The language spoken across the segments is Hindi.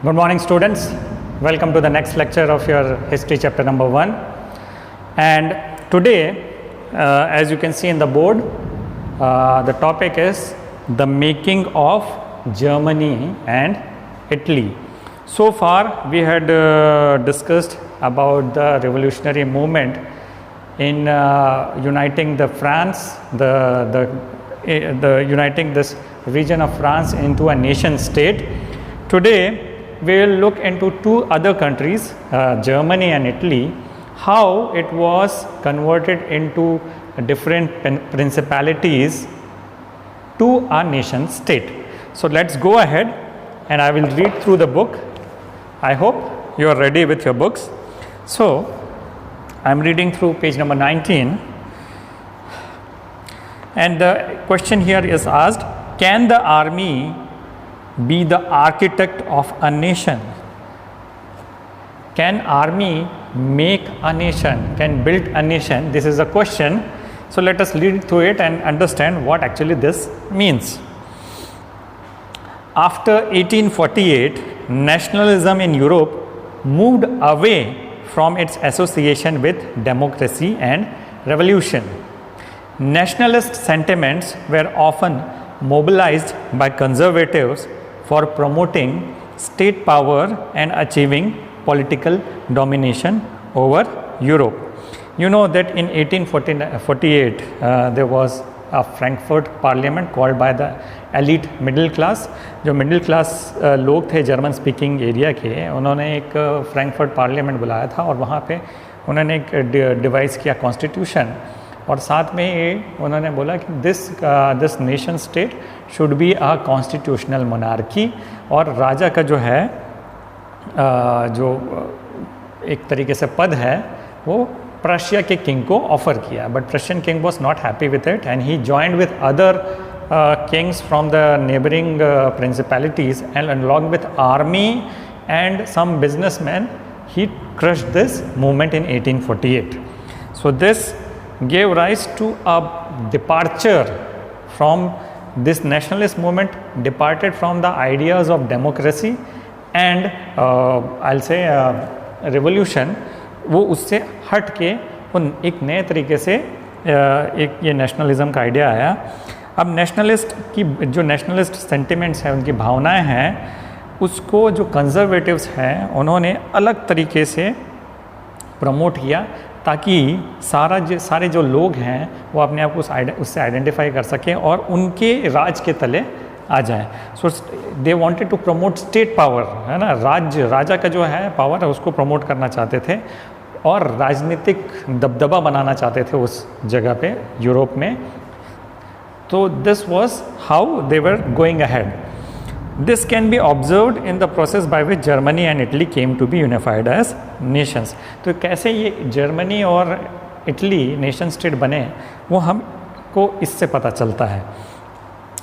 Good morning, students. Welcome to the next lecture of your history chapter number 1. And today, as you can see in the board, the topic is the making of Germany and Italy. So far, we had discussed about the revolutionary movement in uniting the France, the uniting this region of France into a nation state. Today, we will look into two other countries, Germany and Italy, how it was converted into different principalities to a nation state. So let's go ahead and I will read through the book. I hope you are ready with your books. So I'm reading through page number 19, and the question here is asked, can the army be the architect of a nation? Can army make a nation, can build a nation? This is a question. So let us read through it and understand what actually this means. After 1848, nationalism in Europe moved away from its association with democracy and revolution. Nationalist sentiments were often mobilized by conservatives for promoting state power and achieving political domination over Europe. You know that in 1848 there was a Frankfurt Parliament called by the elite middle class. जो मिडिल क्लास लोग थे जर्मन स्पीकिंग एरिया के, उन्होंने एक फ्रैंकफर्ट पार्लियामेंट बुलाया था और वहाँ पे उन्होंने एक डिवाइस किया कॉन्स्टिट्यूशन, और साथ में ये उन्होंने बोला कि this nation state should be a constitutional monarchy, और राजा का जो है जो एक तरीके से पद है वो प्रशिया के किंग को ऑफर किया. But Prussian king was not happy with it and he joined with other kings from the neighboring principalities, and along with army and some businessmen, he crushed this movement in 1848. So this gave rise to a departure from this nationalist movement, departed from the ideas of democracy and I'll say revolution. वो उससे हट के उन एक नए तरीके से एक ये नेशनलिज्म का आइडिया आया. अब नेशनलिस्ट की जो नेशनलिस्ट सेंटिमेंट्स हैं, उनकी भावनाएं हैं, उसको जो कंजर्वेटिव्स हैं उन्होंने अलग तरीके से प्रमोट किया ताकि सारे जो लोग हैं वो अपने आप को उससे आइडेंटिफाई कर सकें और उनके राज के तले आ जाएं. So they wanted to promote state power, है ना, राजा का जो है पावर है उसको प्रमोट करना चाहते थे और राजनीतिक दबदबा बनाना चाहते थे उस जगह पे यूरोप में. So this was how they were going ahead. This can be observed in the process by which Germany and Italy came to be unified as nations. तो कैसे ये जर्मनी और इटली नेशन स्टेट बने वो हमको इससे पता चलता है.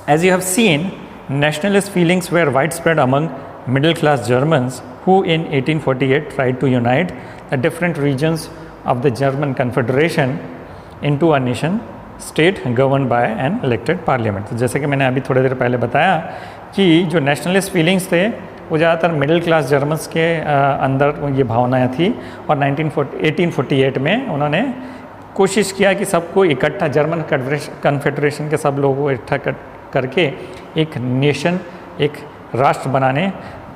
As you have seen, nationalist feelings were widespread among middle class Germans who in 1848 tried to unite the different regions of the German Confederation into a nation state govern by an elected parliament. जैसे कि मैंने अभी थोड़ी देर पहले बताया कि जो नेशनलिस्ट फीलिंग्स थे वो ज़्यादातर मिडिल क्लास जर्मन्स के अंदर ये भावनाएं थी, और 1848 में उन्होंने कोशिश किया कि सबको इकट्ठा जर्मन कन्फेडरेशन के सब लोगों को इकट्ठा करके एक नेशन, एक राष्ट्र बनाने,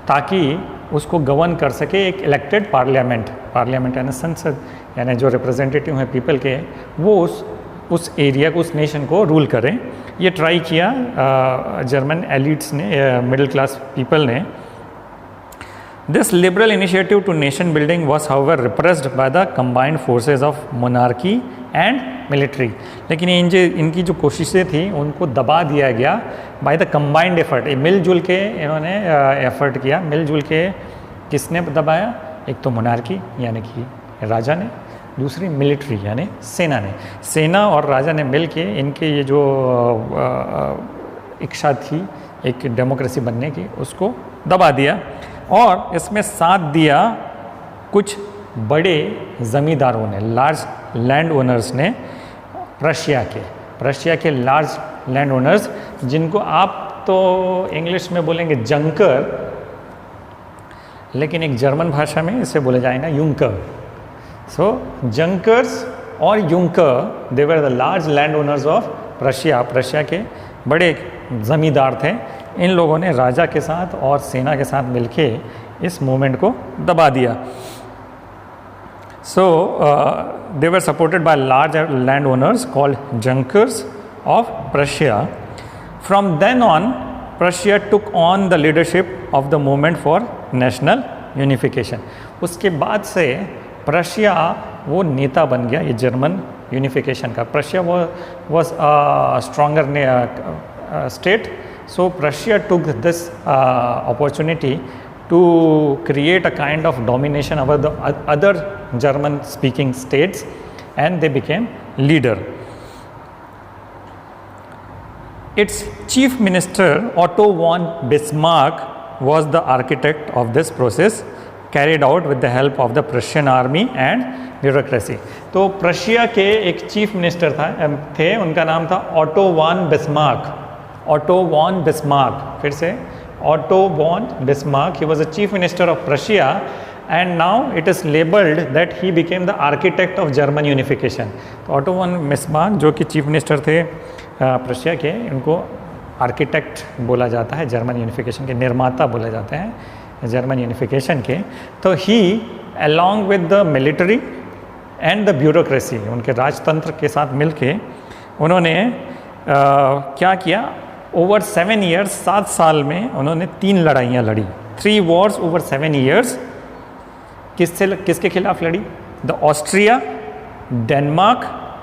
ताकि उसको गवर्न कर सके एक इलेक्टेड पार्लियामेंट यानी संसद, यानी जो रिप्रेजेंटेटिव हैं पीपल के, वो उस एरिया को, उस नेशन को रूल करें. ये ट्राई किया जर्मन एलिट्स ने, मिडिल क्लास पीपल ने. This liberal initiative to nation building was however repressed by the combined forces of monarchy and military. लेकिन इनकी जो कोशिशें थी उनको दबा दिया गया बाय द कंबाइंड एफर्ट. मिलजुल के इन्होंने एफर्ट किया. मिलजुल के किसने दबाया? एक तो मोनार्की यानी कि राजा ने, दूसरी मिलिट्री यानी सेना और राजा ने मिल के इनके ये जो इच्छा थी एक डेमोक्रेसी बनने की उसको दबा दिया. और इसमें साथ दिया कुछ बड़े ज़मींदारों ने, लार्ज लैंड ओनर्स ने, रशिया के लार्ज लैंड ओनर्स, जिनको आप तो इंग्लिश में बोलेंगे जंकर, लेकिन एक जर्मन भाषा में इसे बोला जाएगा यूंकर। सो जंकर्स और Junker they were the large land owners of Prussia. Prussia के बड़े ज़मींदार थे। इन लोगों ने राजा के साथ और सेना के साथ मिलके इस मूवमेंट को दबा दिया। So they were supported by large land owners called Junkers of Prussia. From then on Prussia took on the leadership of the movement for national unification. उसके बाद से प्रशिया वो नेता बन गया ये जर्मन यूनिफिकेशन का। Prussia was stronger state, so Prussia took this opportunity to create a kind of domination over the other German speaking states, and they became leader. Its chief minister Otto von Bismarck was the architect of this process, carried out with the help of the Prussian army and bureaucracy. तो प्रशिया के एक चीफ मिनिस्टर थे, उनका नाम था Otto von Bismarck. Otto von Bismarck, फिर से Otto von Bismarck. He was the chief minister of Prussia, and now it is labeled that he became the architect of German unification. तो ऑटो वॉन बिस्मार्क जो कि चीफ मिनिस्टर थे प्रशिया के, उनको आर्किटेक्ट बोला जाता है, जर्मन यूनिफिकेशन के निर्माता बोला जाते हैं जर्मन यूनिफिकेशन के। तो ही along with the military and the bureaucracy, उनके राजतंत्र के साथ मिलके उन्होंने क्या किया, ओवर 7 ईयर्स, 7 साल में उन्होंने 3 लड़ाइयाँ लड़ी। 3 वॉर्स ओवर 7 ईयर्स। किसके खिलाफ लड़ी? The Austria, Denmark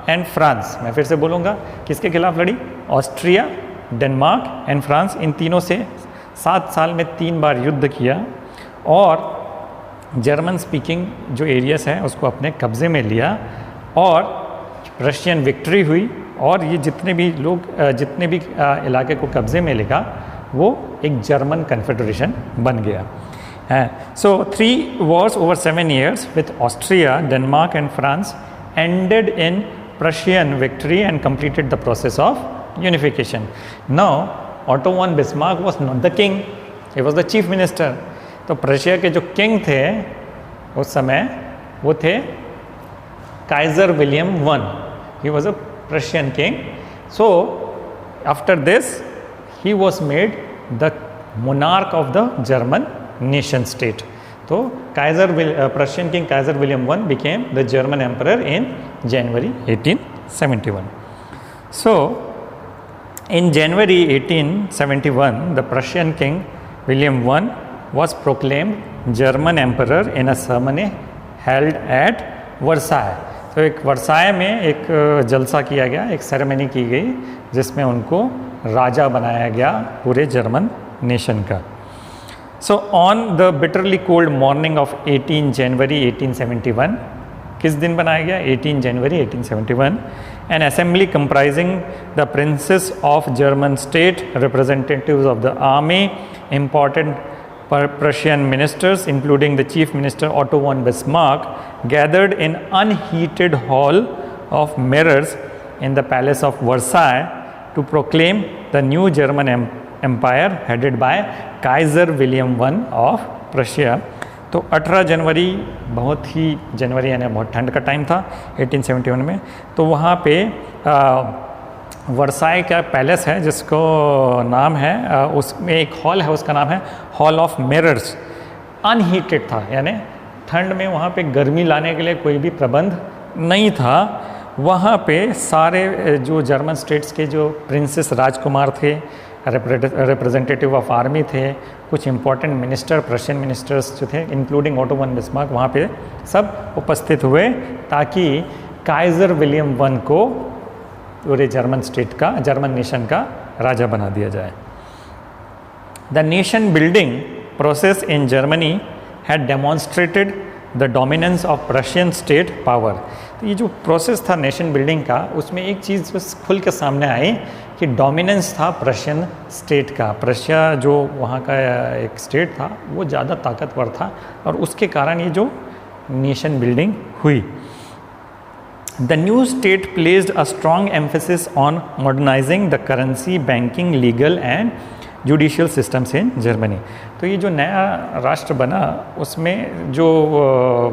and France. मैं फिर से बोलूँगा, किसके खिलाफ लड़ी? Austria, Denmark and France. इन तीनों से 7 साल में 3 बार युद्ध किया और जर्मन स्पीकिंग जो एरियाज हैं उसको अपने कब्ज़े में लिया और रशियन विक्ट्री हुई। और ये जितने भी लोग जितने भी इलाके को कब्ज़े में लेगा वो एक जर्मन कन्फेडरेशन बन गया है। सो 3 wars over 7 years with Austria, Denmark and France ended in Prussian victory and completed the process of unification. Now Otto von Bismarck was not the king, he was the chief minister. तो प्रशिया के जो किंग थे उस समय वो थे Kaizer William one. he was a Prussian king. So after this he was made the monarch of the German nation state. So Prussian king Kaiser William I became the German emperor in January 1871. So in January 1871 the Prussian king William I was proclaimed German emperor in a ceremony held at Versailles. तो एक वर्साय में एक जलसा किया गया, एक सेरेमनी की गई जिसमें उनको राजा बनाया गया पूरे जर्मन नेशन का। So on the bitterly cold morning of 18 जनवरी 1871, किस दिन बनाया गया? 18 जनवरी 1871। N assembly comprising the princess of German state, representatives of the army, important Prussian ministers including the chief minister Otto von Bismarck gathered in unheated hall of mirrors in the palace of Versailles to proclaim the new German empire headed by Kaiser William I of Prussia. तो 18 जनवरी, बहुत ही जनवरी यानी बहुत ठंड का टाइम था 1871 में, तो वहाँ पे वर्साई का पैलेस है जिसको नाम है, उसमें एक हॉल है, उसका नाम है हॉल ऑफ मिरर्स। अनहीटेड था, यानी ठंड में वहाँ पे गर्मी लाने के लिए कोई भी प्रबंध नहीं था। वहाँ पे सारे जो जर्मन स्टेट्स के जो प्रिंसेस राजकुमार थे, रिप्रेजेंटेटिव ऑफ आर्मी थे, कुछ इंपॉर्टेंट मिनिस्टर, प्रशियन मिनिस्टर्स जो थे इंक्लूडिंग ऑटो वन बिस्मार्क, वहाँ पे सब उपस्थित हुए ताकि काइजर विलियम वन को पूरे जर्मन स्टेट का, जर्मन नेशन का राजा बना दिया जाए। The nation building process in Germany had demonstrated the dominance of Prussian state power. तो ये जो प्रोसेस था नेशन बिल्डिंग का, उसमें एक चीज़ बस खुल के सामने आई कि डोमिनेंस था प्रशियन स्टेट का। प्रशिया जो वहाँ का एक स्टेट था वो ज़्यादा ताकतवर था और उसके कारण ये जो नेशन बिल्डिंग हुई। The new state placed a strong emphasis on modernizing the currency, banking, legal and judicial systems in Germany. तो ये जो नया राष्ट्र बना उसमें जो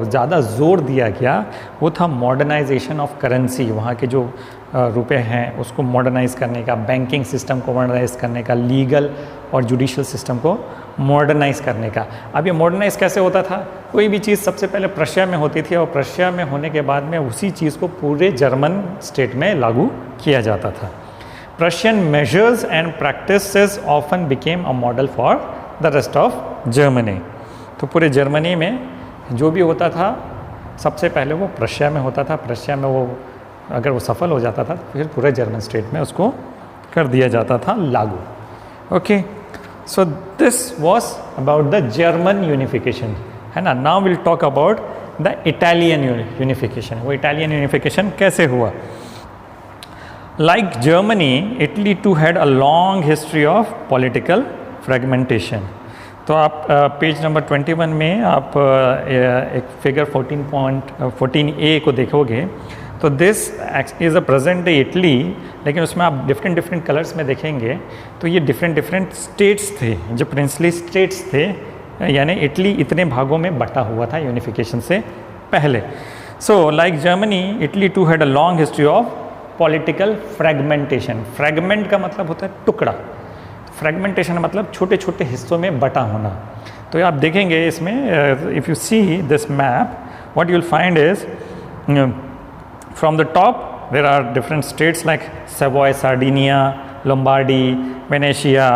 ज़्यादा जोर दिया गया वो था मॉडर्नाइजेशन ऑफ करेंसी, वहाँ के जो रुपए हैं उसको मॉडर्नाइज करने का, बैंकिंग सिस्टम को मॉडर्नाइज करने का, लीगल और जुडिशियल सिस्टम को मॉडर्नाइज करने का। अब ये मॉडर्नाइज कैसे होता था? कोई भी चीज़ सबसे पहले प्रशिया में होती थी और प्रशिया में होने के बाद में उसी चीज़ को पूरे जर्मन स्टेट में लागू किया जाता था। Prussian measures and practices often became a model for the rest of Germany। तो पूरे जर्मनी में जो भी होता था सबसे पहले वो प्रशिया में होता था, प्रशिया में वो अगर वो सफल हो जाता था तो फिर पूरे जर्मन स्टेट में उसको कर दिया जाता था लागू। Okay, so this was about the German unification, है ना। Now will talk about the Italian unification. वो इटालियन यूनिफिकेशन कैसे हुआ? Like Germany, Italy too had a long history of political fragmentation। तो आप पेज नंबर 21 में आप एक फिगर 14.14a को देखोगे तो this is a present day Italy, लेकिन उसमें आप डिफरेंट कलर्स में देखेंगे तो ये डिफरेंट स्टेट्स थे जो प्रिंसली स्टेट्स थे, यानी इटली इतने भागों में बटा हुआ था यूनिफिकेशन से पहले। So like Germany, Italy too had a long history of political fragmentation. Fragment का मतलब होता है टुकड़ा, फ्रैगमेंटेशन मतलब छोटे छोटे हिस्सों में बटा होना। तो आप देखेंगे इसमें, if you see this map, what you will find is from the top there are different states like Savoy, Sardinia, Lombardy, Venetia,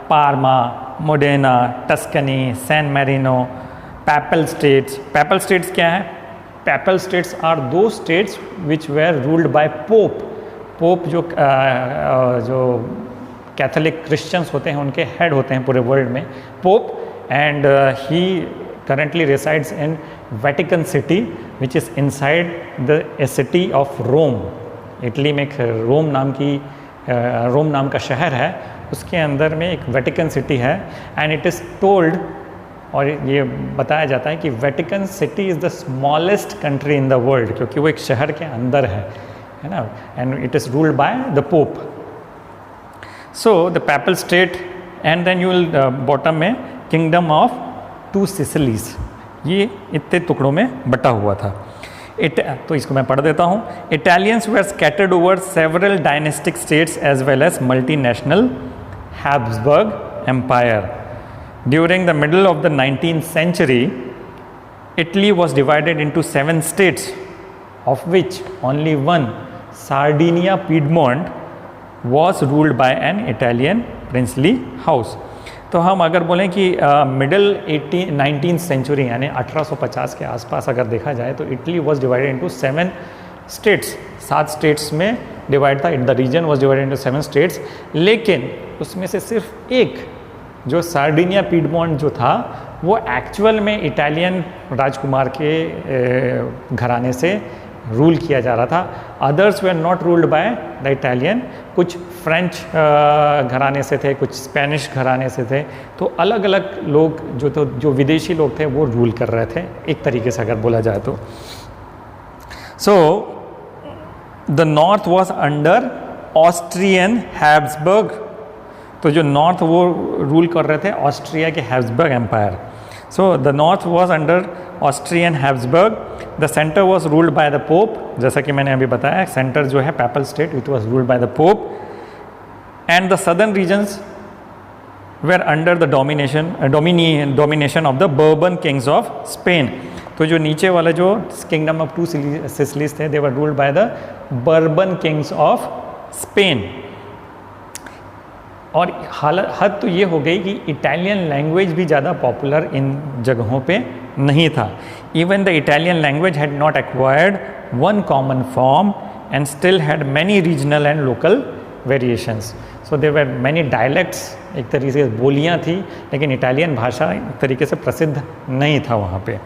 Parma, Modena, Tuscany, San Marino, Papal States. Papal States क्या है? पैपल स्टेट्स आर दो states which were ruled by Pope. Pope जो कैथोलिक क्रिश्चियंस होते हैं उनके हेड होते हैं पूरे वर्ल्ड में, Pope, and he currently resides in Vatican City which is inside the a city of Rome. Italy में एक रोम नाम का शहर है, उसके अंदर में एक वेटिकन सिटी है, एंड इट इज़ टोल्ड, और ये बताया जाता है कि Vatican City is the smallest country in the world, क्योंकि वो एक शहर के अंदर है ना, and it is ruled by the Pope. So the Papal State, and then you will bottom में किंगडम ऑफ टू सिसिलीज, ये इतने टुकड़ों में बटा हुआ था। तो इसको मैं पढ़ देता हूँ। Italians were scattered over several dynastic states as well as multinational Habsburg empire. During the middle of the 19th century, Italy was divided into 7 states, of which only one, Sardinia Piedmont, was ruled by an Italian princely house। तो हम अगर बोलें कि मिडल 19th सेंचुरी यानी 1850 के आसपास अगर देखा जाए तो Italy was divided into 7 states, 7 states में डिवाइड था। The region was divided into 7 states, लेकिन उसमें से सिर्फ एक जो सार्डिनिया पीडमोंट जो था वो एक्चुअल में इटालियन राजकुमार के घराने से रूल किया जा रहा था। Others they are not ruled by the Italian, कुछ फ्रेंच घराने से थे, कुछ स्पेनिश घराने से थे। तो अलग अलग लोग जो विदेशी लोग थे वो रूल कर रहे थे, एक तरीके से अगर बोला जाए तो। सो the north was under Austrian Habsburg, तो जो नॉर्थ वो रूल कर रहे थे ऑस्ट्रिया के Habsburg empire. So the north was under Austrian Habsburg, the centre was ruled by the Pope, जैसा कि मैंने अभी बताया सेंटर जो है Papal State it was ruled by the Pope, and the southern regions were under the domination of the Bourbon kings of Spain. तो जो नीचे वाला जो किंगडम ऑफ टू सिसिलीज थे they were ruled by the Bourbon kings of Spain. और हद तो ये हो गई कि इटालियन लैंग्वेज भी ज़्यादा पॉपुलर इन जगहों पे नहीं था। Even the Italian language had not acquired one common form and still had many regional and local variations. So there were many dialects, एक तरीके से बोलियां थी, लेकिन इटालियन भाषा एक तरीके से प्रसिद्ध नहीं था वहाँ पे।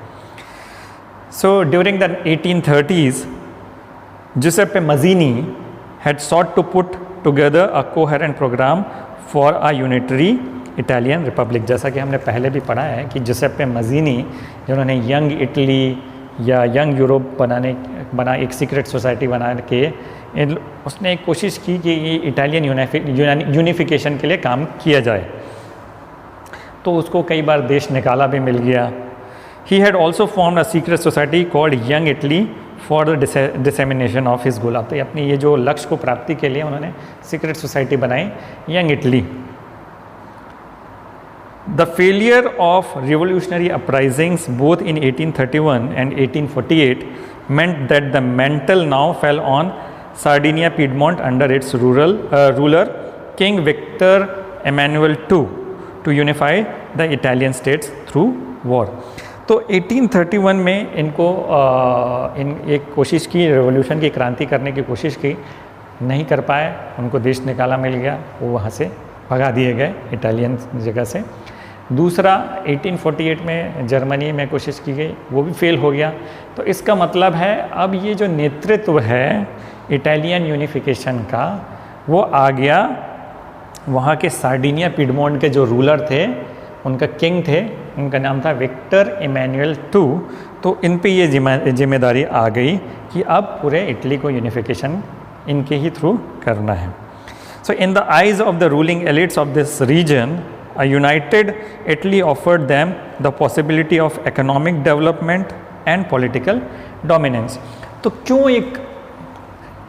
So during the 1830s Giuseppe Mazzini had sought to put together a coherent program for a unitary Italian Republic. जैसा कि हमने पहले भी पढ़ा है कि जुसेप्पे मज़ीनी जिन्होंने यंग इटली या यंग यूरोप बना एक सीक्रेट सोसाइटी बना के उसने एक कोशिश की कि ये इटालियन यूनिफिकेशन के लिए काम किया जाए। तो उसको कई बार देश निकाला भी मिल गया। He had also formed a secret society called young Italy for the dissemination of his goal. तो अपनी ये जो लक्ष्य को प्राप्ति के लिए उन्होंने सीक्रेट सोसाइटी बनाई young Italy. The failure of revolutionary uprisings both in 1831 and 1848 meant that the mantle now fell on Sardinia Piedmont under its ruler King Victor Emmanuel II to unify the Italian states through war। तो 1831 में इनको एक कोशिश की, रेवोल्यूशन की क्रांति करने की कोशिश की, नहीं कर पाए, उनको देश निकाला मिल गया, वो वहाँ से भगा दिए गए इटालियन जगह से। दूसरा 1848 में जर्मनी में कोशिश की गई, वो भी फेल हो गया। तो इसका मतलब है अब ये जो नेतृत्व है इटालियन यूनिफिकेशन का, वो आ गया वहाँ के सार्डिनिया पिडमोंट के जो रूलर थे, उनका किंग थे, उनका नाम था विक्टर इमैनुअल II। तो इन पे ये जिम्मेदारी आ गई कि अब पूरे इटली को यूनिफिकेशन इनके ही थ्रू करना है। So in the eyes of the ruling elites of this region, a united Italy offered them the possibility of economic development and political dominance। तो क्यों एक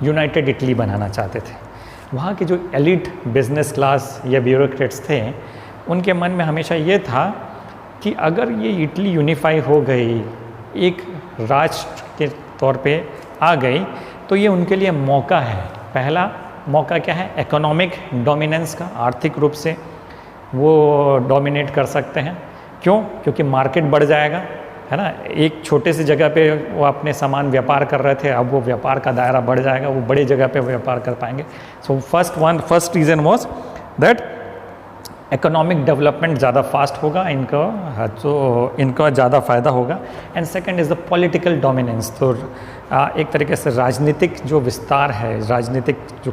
यूनाइटेड इटली बनाना चाहते थे? वहाँ के जो एलिट बिजनेस क्लास या ब्यूरोक्रेट्स थे, उनके मन में हमेशा ये था कि अगर ये इटली यूनिफाई हो गई, एक राष्ट्र के तौर पे आ गई, तो ये उनके लिए मौका है। पहला मौका क्या है? इकोनॉमिक डोमिनेंस का, आर्थिक रूप से वो डोमिनेट कर सकते हैं। क्यों? क्योंकि मार्केट बढ़ जाएगा, है ना। एक छोटे से जगह पे वो अपने सामान व्यापार कर रहे थे, अब वो व्यापार का दायरा बढ़ जाएगा, वो बड़ी जगह पे व्यापार कर पाएंगे। So first reason was that economic development ज़्यादा फास्ट होगा, इनका ज़्यादा फ़ायदा होगा। And second is the political dominance. तो एक तरीके से राजनीतिक जो विस्तार है, राजनीतिक जो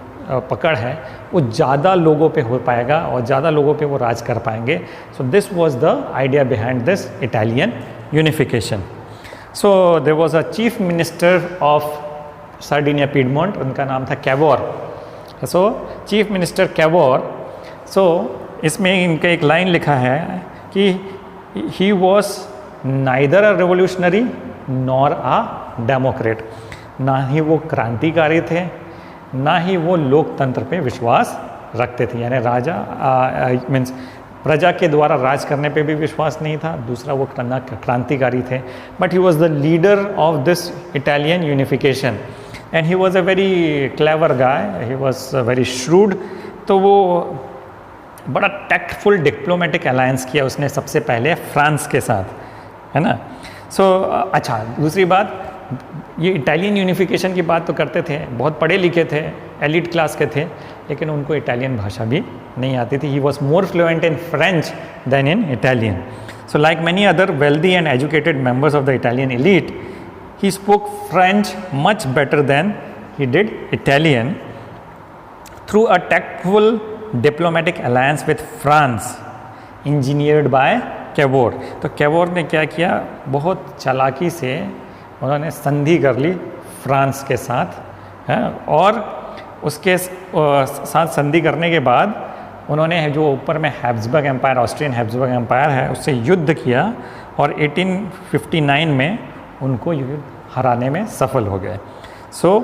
पकड़ है, वो ज़्यादा लोगों पे हो पाएगा और ज़्यादा लोगों पे वो राज कर पाएंगे। So this was the idea behind this Italian unification. So there was a chief minister of Sardinia Piedmont, उनका नाम था Cavour. So chief minister Cavour, so इसमें इनका एक लाइन लिखा है कि he was neither a revolutionary nor a democrat. ना ही वो क्रांतिकारी थे, ना ही वो लोकतंत्र पे विश्वास रखते थे, यानी राजा मीन्स प्रजा के द्वारा राज करने पे भी विश्वास नहीं था। दूसरा वो क्रांतिकारी थे, but he was the leader of this Italian unification and he was a very clever guy, he was very shrewd. तो वो बड़ा टैक्टफुल डिप्लोमेटिक अलायंस किया उसने सबसे पहले फ्रांस के साथ, है ना। सो अच्छा, दूसरी बात, ये इटालियन यूनिफिकेशन की बात तो करते थे, बहुत पढ़े लिखे थे, एलिट क्लास के थे, लेकिन उनको इटालियन भाषा भी नहीं आती थी। He was more fluent in French than in Italian. So like many other wealthy and educated members of the Italian elite, he spoke French much better than he did Italian. Through a tactful diplomatic alliance with France engineered by Cavour. तो कैवोर ने क्या किया, बहुत चालाकी से उन्होंने संधि कर ली फ्रांस के साथ, है, और उसके साथ संधि करने के बाद उन्होंने जो ऊपर में Habsburg empire, Austrian Habsburg empire है, उससे युद्ध किया और 1859 में उनको युद्ध हराने में सफल हो गए। So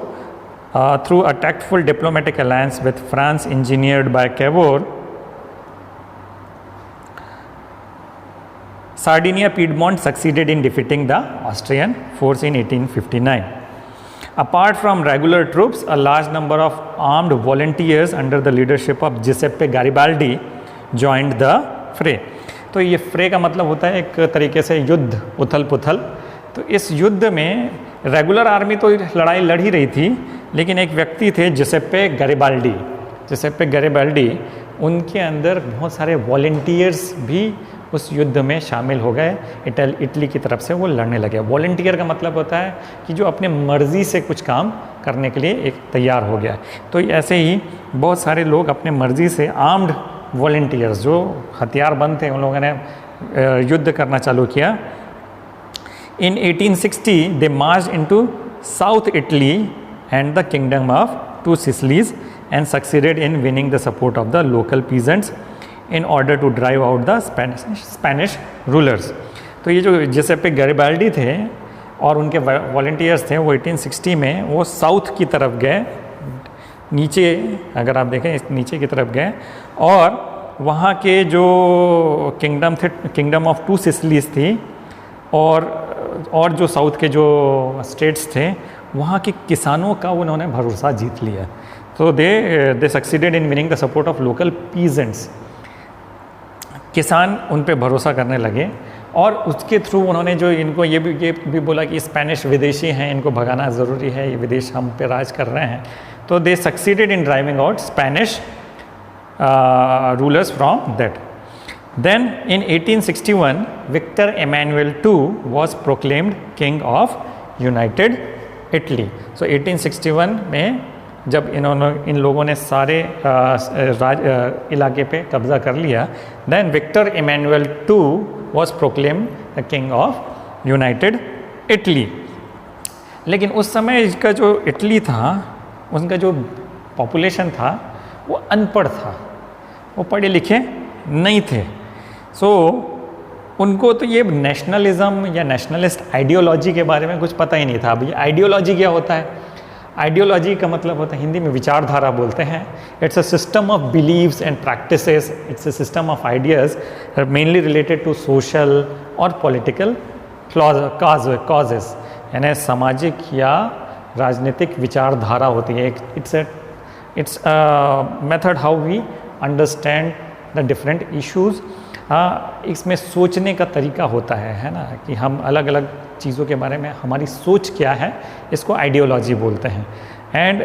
through a tactful diplomatic alliance with France engineered by Cavour, Sardinia Piedmont succeeded in defeating the Austrian force in 1859. Apart from regular troops, a large number of armed volunteers under the leadership of Giuseppe Garibaldi joined the fray. तो ये फ्रे का मतलब होता है एक तरीके से युद्ध, उथल पुथल। तो इस युद्ध में रेगुलर आर्मी तो लड़ाई लड़ ही रही थी, लेकिन एक व्यक्ति थे जिसेप्पे गैरिबाल्डी। जिसेप्पे गैरिबाल्डी, उनके अंदर बहुत सारे वॉलंटियर्स भी उस युद्ध में शामिल हो गए। इटली की तरफ से वो लड़ने लगे। वॉलंटियर का मतलब होता है कि जो अपने मर्ज़ी से कुछ काम करने के लिए एक तैयार हो गया। तो ऐसे ही बहुत सारे लोग अपने मर्ज़ी से आर्म्ड वॉलंटियर्स, जो हथियारबंद थे, उन लोगों ने युद्ध करना चालू किया। In 1860 they march into south Italy and the kingdom of two Sicilies and succeeded in winning the support of the local peasants in order to drive out the Spanish rulers. तो ये जो जिसेपे गैरिबाल्डी थे और उनके वॉलंटियर्स थे वो 1860 में वो साउथ की तरफ गए, नीचे अगर आप देखें इस नीचे की तरफ गए, और वहाँ के जो किंगडम थे, किंगडम ऑफ टू सिसिलीज थी, और जो साउथ के जो स्टेट्स थे वहाँ के किसानों का उन्होंने भरोसा जीत लिया. तो दे succeeded in winning the support of local peasants. किसान उन पे भरोसा करने लगे और उसके थ्रू उन्होंने जो इनको ये भी बोला कि स्पेनिश विदेशी हैं, इनको भगाना ज़रूरी है, ये विदेश हम पे राज कर रहे हैं. तो दे succeeded in driving out Spanish rulers from that. Then in 1861 Victor Emmanuel II was proclaimed king of United Italy. So 1861 में जब इन लोगों ने सारे इलाके पे कब्जा कर लिया, then Victor Emmanuel II was proclaimed the king of United Italy. लेकिन उस समय इसका जो इटली था उनका जो पॉपुलेशन था वो अनपढ़ था, वो पढ़े लिखे नहीं थे. सो उनको तो ये नेशनलिज्म या नेशनलिस्ट आइडियोलॉजी के बारे में कुछ पता ही नहीं था. अब ये आइडियोलॉजी क्या होता है? आइडियोलॉजी का मतलब होता है, हिंदी में विचारधारा बोलते हैं. It's a system of beliefs and practices, it's a system of ideas mainly related to social और पॉलिटिकल कॉजेस, यानी सामाजिक या राजनीतिक विचारधारा होती है. It's method how we understand the different issues. इसमें सोचने का तरीका होता है ना, कि हम अलग अलग चीज़ों के बारे में हमारी सोच क्या है, इसको आइडियोलॉजी बोलते हैं. एंड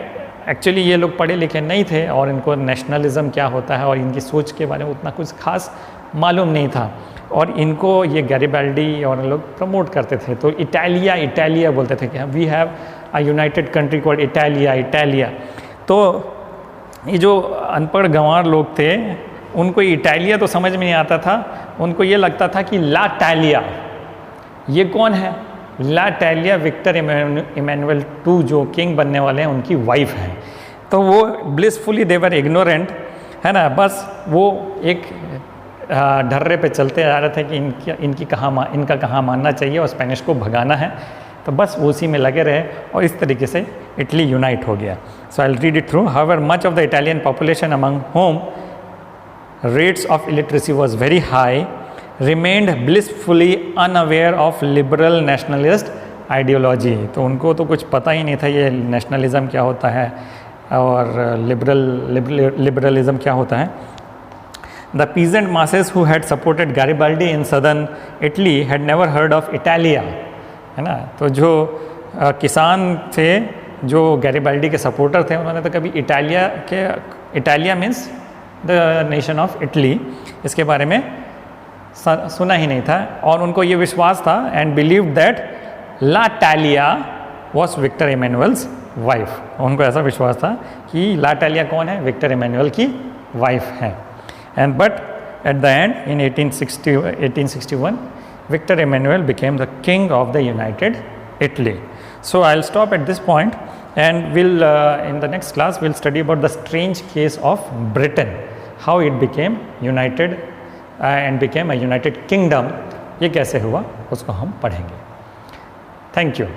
एक्चुअली ये लोग पढ़े लिखे नहीं थे और इनको नेशनलिज्म क्या होता है और इनकी सोच के बारे में उतना कुछ खास मालूम नहीं था, और इनको ये गैरिबाल्डी और लोग प्रमोट करते थे. तो इटालिया बोलते थे कि we have a united country called Italia. तो ये जो अनपढ़ गंवार लोग थे उनको इटालिया तो समझ में नहीं आता था. उनको ये लगता था कि ला टैलिया ये कौन है? ला टैलिया विक्टर इमैनुअल II जो किंग बनने वाले हैं उनकी वाइफ है. तो वो ब्लिसफुली देवर इग्नोरेंट है ना, बस वो एक ढर्रे पे चलते आ रहे थे कि इनका कहाँ मानना चाहिए और स्पेनिश को भगाना है. तो बस उसी में लगे रहे और इस तरीके से इटली यूनाइट हो गया. So I will read it through. However much of the Italian population among whom rates of illiteracy was very high remained blissfully unaware of liberal nationalist ideology. तो उनको तो कुछ पता ही नहीं था ये नेशनलिज्म क्या होता है और लिबरलिज्म क्या होता है. The peasant masses who had supported Garibaldi in southern Italy had never heard of Italia, है ना. तो जो किसान थे जो गैरिबाल्डी के सपोर्टर थे उन्होंने तो कभी Italia means the nation of Italy इसके बारे में सुना ही नहीं था. और उनको ये विश्वास था and believe that La Talia was Victor Emmanuel's wife. उनको ऐसा विश्वास था कि ला टैलिया कौन है? विक्टर इमैनुअल की वाइफ है. And but at the end in 1861 Victor Emmanuel became the king of the united Italy. So I'll stop at this point and we'll in the next class we'll study about the strange case of Britain, how it became united and became a united kingdom. ये कैसे हुआ उसको हम पढ़ेंगे. Thank you.